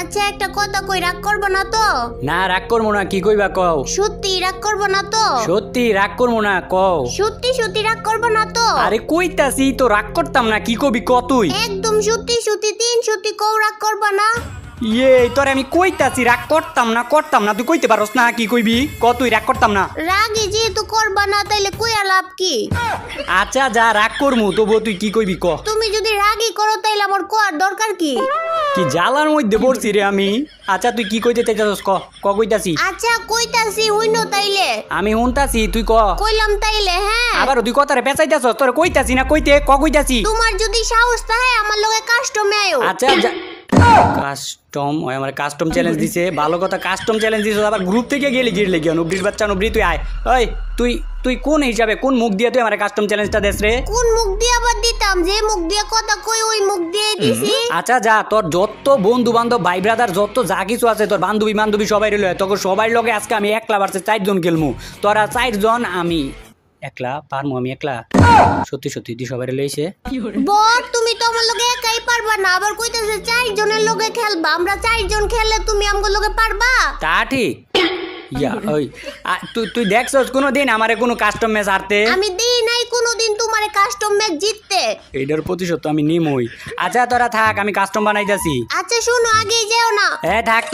আচ্ছা একটা কথা কই, রাগ করবো না তো? না রাগ করবো না, কি কইবা কও। সত্যি রাগ করবো না তো? সত্যি রাগ করবো না কও। সত্যি সত্যি রাগ করবো না তো? আরে কইতাছি তো রাগ করতাম না, কি কবি ক তুই। একদম সত্যি সত্যি 3 সত্যি কও, রাগ করবো না? ইয়ে তোরে আমি কইতাছি রাগ করতাম না, তুই কইতে পারস না, কি কইবি ক তুই। রাগ করতাম না। রাগে যেহেতু করবা না তাইলে কইয়া লাভ কি? আচ্ছা যা রাগ করমু, তবুও তুই কি কইবি ক। তুমি যদি রাগই করো তাইলে আমার কোয়ার দরকার কি? কি জ্বালার মধ্যে পড়ছি রে আমি। আচ্ছা তুই কি কইতে চাইতাছস ক ক কইতাছি। আচ্ছা কইতাছি হইনো তাইলে। আমি শুনতাছি তুই ক। কইলাম তাইলে হ্যাঁ। আবার তুই কথারে পেঁচাইতাছস, তোরে কইতাছি না কইতে ক কইতাছি। তোমার যদি সাহস থাকে আমার লগে কাস্টমে আয়ো। আচ্ছা কাস্টম ওই আমার কাস্টম চ্যালেঞ্জ দিছে, ভালো কথা কাস্টম চ্যালেঞ্জ দিছে, আবার গ্রুপ থেকে গেলি গিরলে গিয়া নবরির বাচ্চা নবরি তুই আয়। ওই তুই তুই কোন হিসাবে কোন মুখ দিয়ে তুই আমার কাস্টম চ্যালেঞ্জটা দেস রে? কোন মুখ দিয়ে আবার দিতাম? যে মুখ দিয়ে কথা কই ওই মুখ দিয়ে দিছি। আচ্ছা যা তোর যত বন্ধু বান্ধব ভাই ব্রাদার যত যা কিছু আছে তোর বান্ধবী সবাই রইল, তোকে সবাই লগে আজকে আমি একলা বাড়ছে 4 জন খেলমু। তোরা 4 জন, আমি একলা পারমু, আমি একলা সত্যি সত্যি তুই সবাই লইছে। বর তুমি তো আমার লগে একাই পারবা না, আবার কইতাছে 4 জনের লগে খেলবা। আমরা 4 জন খেললে তুমি আমগো লগে পারবা? তা ঠিক। ইয়া ওই তুই তুই দেখছস কোনোদিন আমারে কোনো কাস্টম ম্যাচ হারতে? আমি দিই নাই কোনোদিন তোমারে কাস্টম ম্যাচ জিততে। এইটার প্রতিশোধ তো আমি নিমই। আচ্ছা তোরা থাক, আমি কাস্টম বানাইতাছি। আচ্ছা শোনো আগেই যেও না। হ্যাঁ থাক।